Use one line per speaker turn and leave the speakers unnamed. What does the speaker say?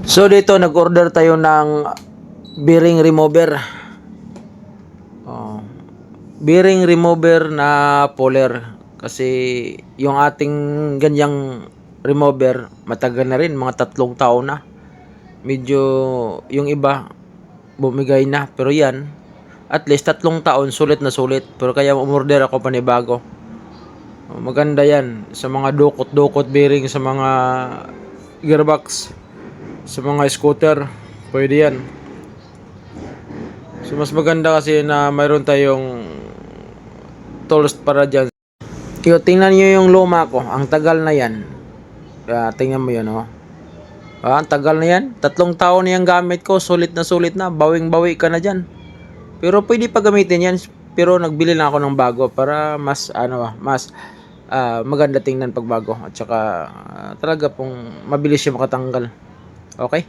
So dito nag-order tayo ng bearing remover. Oh, bearing remover na puller kasi yung ating ganyang remover matagal na rin, mga 3 taon na. Medyo yung iba bumigay na, pero yan at least 3 taon sulit na sulit. Pero kaya umorder ako panibago. Oh, maganda yan sa mga dukot-dukot bearing sa mga gearbox, sa mga scooter, pwede yan. So mas maganda kasi na mayroon tayong tools para dyan. Tingnan nyo yung luma ko, ang tagal na yan. Tingnan mo yun, oh. Ang tagal na yan, 3 taon na yung gamit ko, sulit na, bawing-bawi ka na dyan. Pero pwede pa gamitin yan, pero nagbili lang ako ng bago para mas maganda tingnan pag bago. At saka talaga pong mabilis siya makatanggal. Okay?